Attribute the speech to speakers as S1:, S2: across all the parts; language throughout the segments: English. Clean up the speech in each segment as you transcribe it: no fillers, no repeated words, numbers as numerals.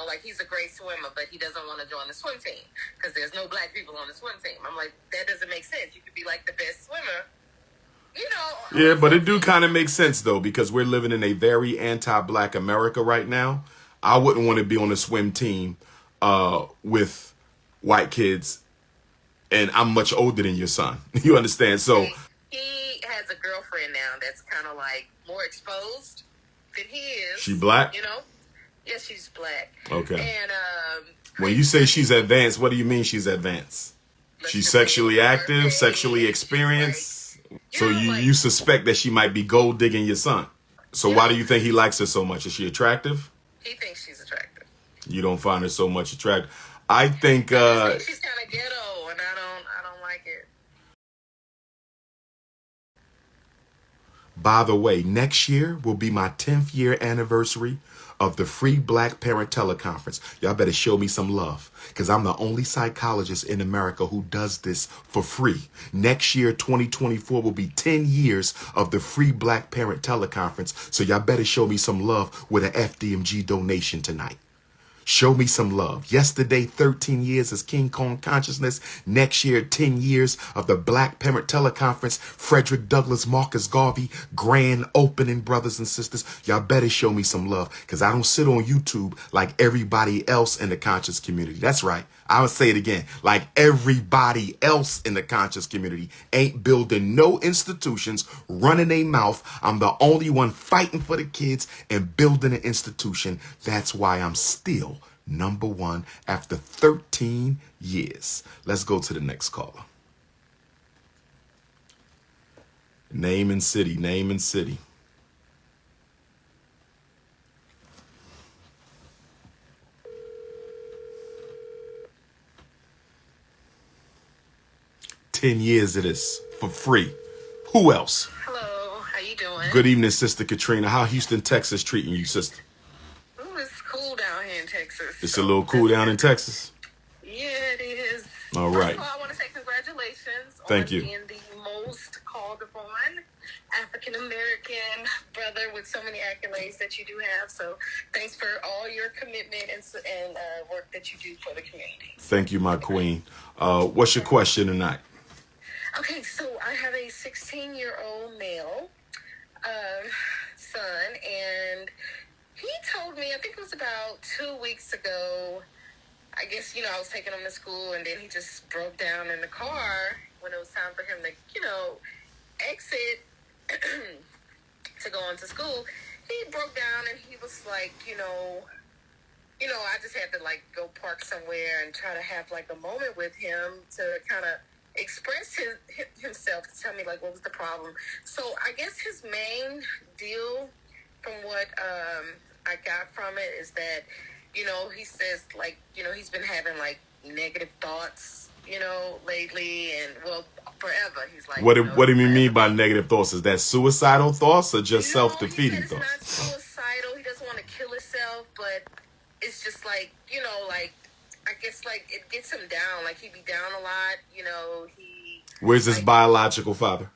S1: know, like he's a great swimmer, but he doesn't want to join the swim team because there's no black people on the swim team. I'm like, that doesn't make sense. You could be like the best swimmer, you know.
S2: Yeah, but it do kind of make sense though, because we're living in a very anti-black America right now. I wouldn't want to be on a swim team with white kids, and I'm much older than your son. You understand? So
S1: he has a girlfriend now that's kind of like more exposed than he is.
S2: She black?
S1: You know? Yes, she's black.
S2: Okay.
S1: And
S2: when you say she's advanced, what do you mean she's advanced? She's sexually active, sexually experienced. Like, so you suspect that she might be gold digging your son. So why do you think he likes her so much? Is she attractive?
S1: He thinks she's attractive.
S2: You don't find her so much attractive. I think
S1: she's kind of ghetto, and I don't like it.
S2: By the way, next year will be my 10th year anniversary of the free Black Parent Teleconference. Y'all better show me some love, because I'm the only psychologist in America who does this for free. Next year, 2024, will be 10 years of the free Black Parent Teleconference. So y'all better show me some love with an FDMG donation tonight. Show me some love. Yesterday, 13 years as King Kong Consciousness. Next year, 10 years of the Black Parent Teleconference. Frederick Douglass, Marcus Garvey, grand opening, brothers and sisters. Y'all better show me some love, because I don't sit on YouTube like everybody else in the conscious community. That's right. I'll say it again. Like everybody else in the conscious community ain't building no institutions, running a mouth. I'm the only one fighting for the kids and building an institution. That's why I'm still number one after 13 years. Let's go to the next caller. Name and city, name and city. $10 of this for free. Who else?
S1: Hello, how you doing?
S2: Good evening, Sister Katrina. How Houston, Texas treating you, sister?
S1: Ooh, it's cool down here in Texas.
S2: It's a little cool down in Texas?
S1: Yeah, it is.
S2: All right.
S1: First of all, I want to say congratulations
S2: Thank
S1: on
S2: you.
S1: being the most called upon African-American brother with so many accolades that you do have. So thanks for all your commitment and work that you do for the community.
S2: Thank you, my queen. What's your question tonight?
S1: Okay, so I have a 16-year-old male son, and he told me, I think it was about 2 weeks ago, I guess, I was taking him to school, and then he just broke down in the car when it was time for him to, exit to go into school. He broke down, and he was like, I just had to, go park somewhere and try to have, a moment with him to kind of express himself, to tell me, what was the problem. So I guess his main deal, from what I got from it, is that, he says, he's been having, negative thoughts, lately, and, forever. He's like... What
S2: do you mean by negative thoughts? Is that suicidal thoughts or just self-defeating thoughts?
S1: It's not suicidal. He doesn't want to kill himself, but it's just, I guess, it gets him down. He be down a lot,
S2: Where's his biological father?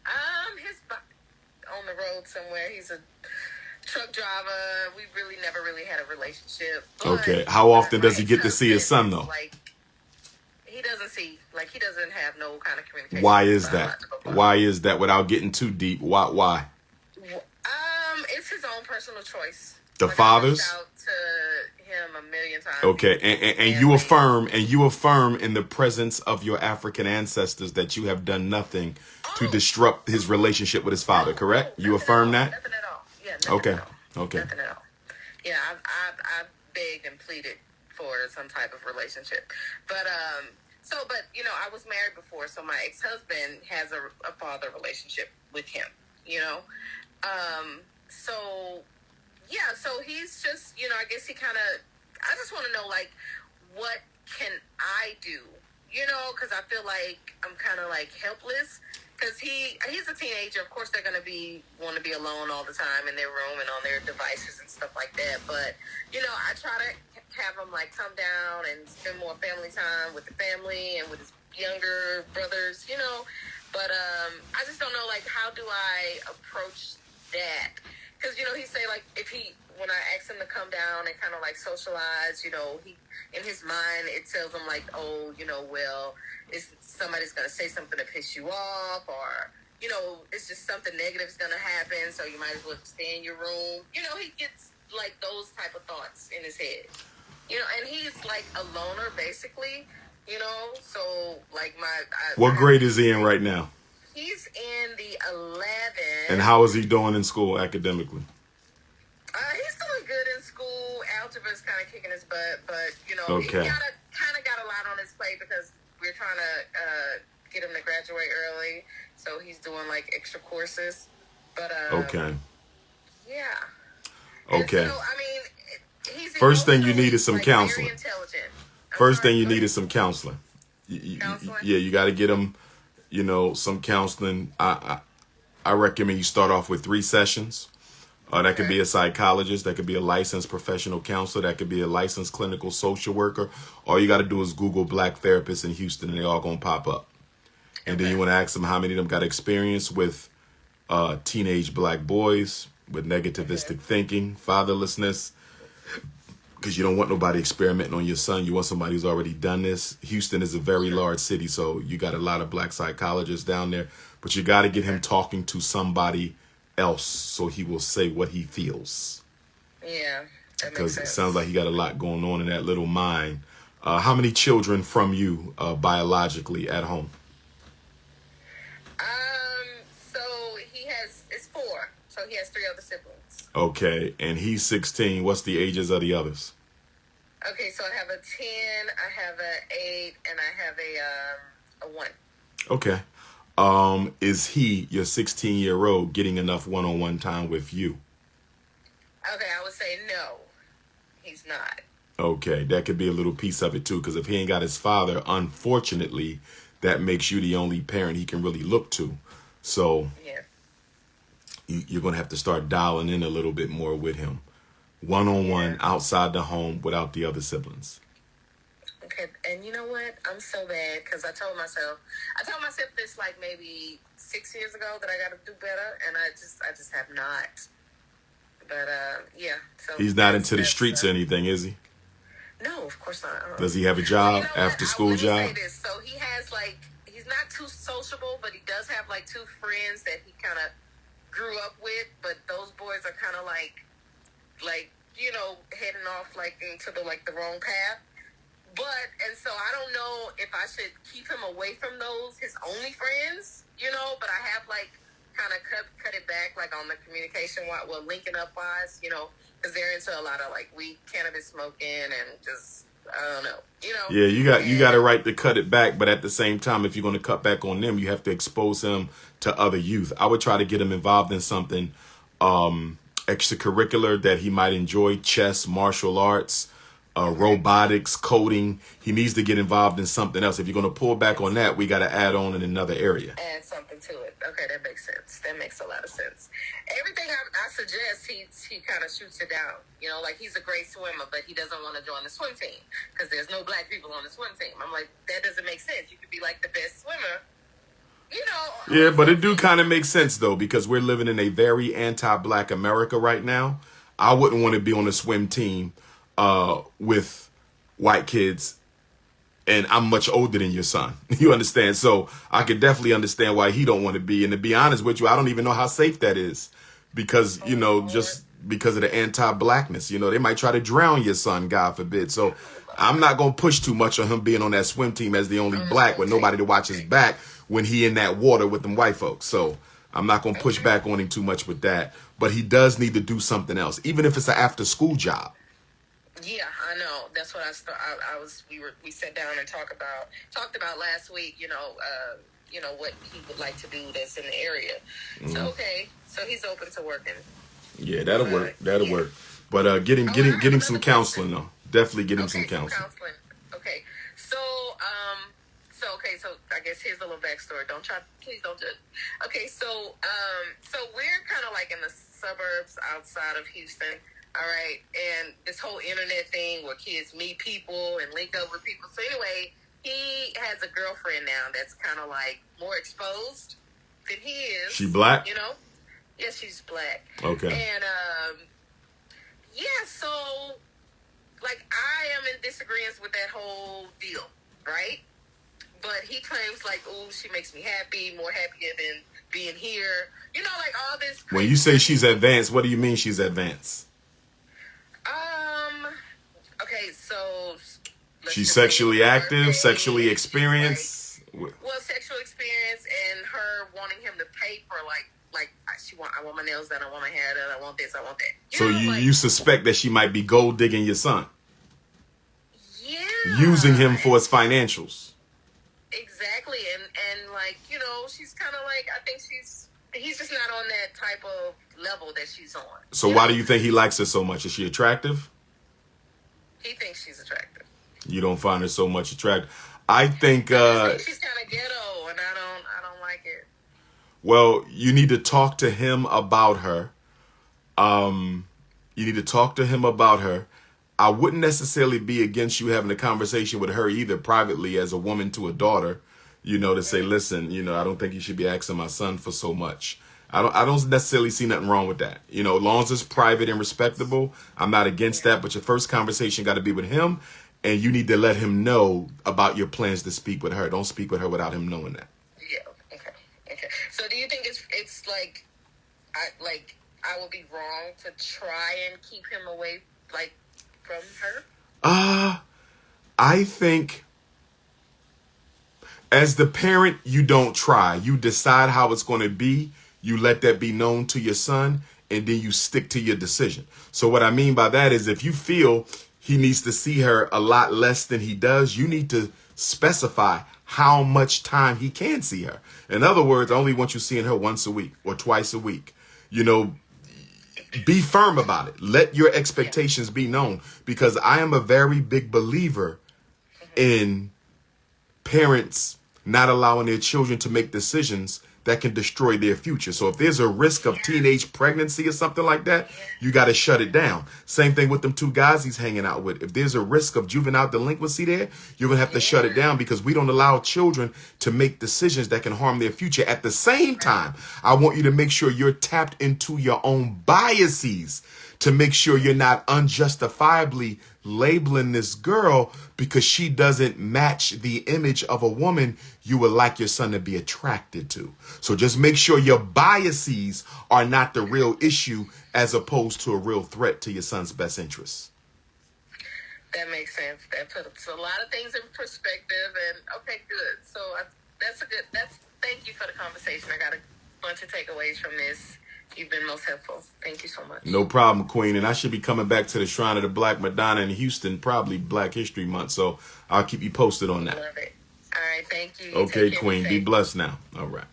S1: On the road somewhere. He's a truck driver. We never really had a relationship.
S2: Okay. How often does he get to see his son, though?
S1: He doesn't have no kind of communication.
S2: Why is that? Why is that? Without getting too deep, why?
S1: It's his own personal choice.
S2: The father's?
S1: Out to him a million times.
S2: Okay, and you affirm in the presence of your African ancestors that you have done nothing to disrupt his relationship with his father, correct? You affirm that?
S1: Nothing at all. Yeah,
S2: okay.
S1: At all.
S2: Okay.
S1: Nothing at all. Yeah, I begged and pleaded for some type of relationship. But I was married before, so my ex-husband has a father relationship with him, So he's just, I guess he kind of, I just want to know, what can I do? Because I feel like I'm kind of, helpless. Because he's a teenager. Of course, they're going to want to be alone all the time in their room and on their devices and stuff like that. But, I try to have him, come down and spend more family time with the family and with his younger brothers, But I just don't know, how do I approach that? because he say like when I ask him to come down and kind of like socialize, he in his mind it tells him like, oh, well, it's somebody's gonna say something to piss you off, or it's just something negative is gonna happen, so you might as well stay in your room. He gets like those type of thoughts in his head. And he's like a loner basically. So like
S2: What grade is he in right now?
S1: He's in the 11.
S2: And how is he doing in school academically?
S1: He's doing good in school. Algebra's kind of kicking his butt, but
S2: Okay.
S1: he kind of got a lot on his plate because we're trying to get him to graduate early. So he's doing like extra courses. But
S2: okay.
S1: Yeah.
S2: Okay.
S1: And so I mean, he's
S2: first thing you need is some
S1: like,
S2: counseling.
S1: Very intelligent.
S2: First thing you need is some counseling.
S1: Counseling?
S2: Yeah, you got to get him, some counseling. I recommend you start off with 3 sessions. That could be a psychologist. That could be a licensed professional counselor. That could be a licensed clinical social worker. All you got to do is Google black therapists in Houston, and they all going to pop up. And then you want to ask them how many of them got experience with teenage black boys, with negativistic thinking, fatherlessness, because you don't want nobody experimenting on your son. You want somebody who's already done this. Houston is a very large city, so you got a lot of black psychologists down there. But you got to get him talking to somebody else so he will say what he feels.
S1: Yeah, that makes
S2: because
S1: sense.
S2: it sounds like he got a lot going on in that little mind. How many children from you biologically at home?
S1: So it's 4. So he has 3 other siblings.
S2: Okay, and he's 16. What's the ages of the others?
S1: Okay, so I have a 10, I have a 8, and I have a 1.
S2: Okay. Is he, your 16-year-old, getting enough one-on-one time with you?
S1: Okay, I would say no, he's not.
S2: Okay, that could be a little piece of it too, because if he ain't got his father, unfortunately, that makes you the only parent he can really look to. So
S1: yeah,
S2: you're going to have to start dialing in a little bit more with him. One-on-one, outside the home, without the other siblings.
S1: Okay, and you know what? I'm so bad because I told myself this like maybe 6 years ago that I got to do better, and I just have not. But yeah. So
S2: he's not into the streets or anything, is he?
S1: No, of course not.
S2: Does he have a job, after school job?
S1: Say this. So he has he's not too sociable, but he does have 2 friends that he kind of grew up with. But those boys are kind of like heading off into the wrong path. And so I don't know if I should keep him away from those, his only friends, but I have kind of cut it back on the communication, linking up wise, because they're into a lot of weed, cannabis smoking, and just, I don't know,
S2: Yeah, you got a right to cut it back, but at the same time, if you're going to cut back on them, you have to expose him to other youth. I would try to get him involved in something extracurricular that he might enjoy: chess, martial arts, robotics, coding. He needs to get involved in something else. If you're going to pull back on that, we got to add on in another area.
S1: Add something to it. Okay, that makes sense. That makes a lot of sense. Everything I suggest, he kind of shoots it down. He's a great swimmer, but he doesn't want to join the swim team because there's no black people on the swim team. I'm like, that doesn't make sense. You could be the best swimmer.
S2: Yeah, but it do kind of make sense, though, because we're living in a very anti-black America right now. I wouldn't want to be on a swim team with white kids, and I'm much older than your son. You understand? So I could definitely understand why he don't want to be. And to be honest with you, I don't even know how safe that is because, just because of the anti-blackness, they might try to drown your son, God forbid. So I'm not going to push too much on him being on that swim team as the only black with nobody to watch his back when he in that water with them white folks. So I'm not going to push back on him too much with that. But he does need to do something else, even if it's an after-school job.
S1: Yeah, I know. That's what we sat down and talked about last week, what he would like to do that's in the area. Mm-hmm. So, okay. So he's open to working.
S2: Yeah, that'll work. That'll work. But get him some counseling, though. Definitely get him some counseling.
S1: Okay. So I guess here's a little backstory. Please don't judge. Okay, so we're kind of in the suburbs outside of Houston. All right, and this whole internet thing where kids meet people and link up with people. So anyway, he has a girlfriend now that's kind of more exposed than he is.
S2: She black?
S1: Yeah, she's black.
S2: Okay.
S1: And yeah, so like I am in disagreement with that whole deal, right? But he claims like, oh, she makes me happy, more happier than being here. You know, like all this.
S2: When you say she's advanced, what do you mean she's advanced?
S1: Okay, so
S2: She's sexually active, sexually experienced.
S1: Well, sexual experience and her wanting him to pay for like I want my nails done, I want my hair done, I want this, I want that.
S2: So you suspect that she might be gold digging your son?
S1: Yeah.
S2: Using him for his financials.
S1: Exactly, and like, you know, she's kind of like, I think he's just not on that type of level that she's on.
S2: So why do you think he likes her so much? Is she attractive?
S1: He thinks she's attractive.
S2: You don't find her so much attractive. I think
S1: she's kind of ghetto, and I don't like it.
S2: Well, you need to talk to him about her. You need to talk to him about her. I wouldn't necessarily be against you having a conversation with her either, privately, as a woman to a daughter, you know, to say, listen, you know, I don't think you should be asking my son for so much. I don't necessarily see nothing wrong with that. You know, as long as it's private and respectable, I'm not against that. But your first conversation got to be with him, and you need to let him know about your plans to speak with her. Don't speak with her without him knowing that.
S1: Yeah. Okay. So do you think it's like I would be wrong to try and keep him away like from her?
S2: I think as the parent, you don't try. You decide how it's going to be. You let that be known to your son, and then you stick to your decision. So what I mean by that is if you feel he needs to see her a lot less than he does, you need to specify how much time he can see her. In other words, I only want you seeing her once a week or twice a week. You know, be firm about it. Let your expectations be known, because I am a very big believer in parents not allowing their children to make decisions that can destroy their future. So if there's a risk of teenage pregnancy or something like that, you got to shut it down. Same thing with them two guys he's hanging out with. If there's a risk of juvenile delinquency there, you're going to have to shut it down, because we don't allow children to make decisions that can harm their future. At the same time, I want you to make sure you're tapped into your own biases to make sure you're not unjustifiably labeling this girl because she doesn't match the image of a woman you would like your son to be attracted to. So just make sure your biases are not the real issue as opposed to a real threat to your son's best interests.
S1: That makes sense. That puts a lot of things in perspective. And okay, good. So thank you for the conversation. I got a bunch of takeaways from this. You've been most helpful. Thank you so much.
S2: No problem, Queen. And I should be coming back to the Shrine of the Black Madonna in Houston, probably Black History Month. So I'll keep you posted on that.
S1: Love it. All right. Thank you.
S2: Okay, Queen. Be blessed now. All right.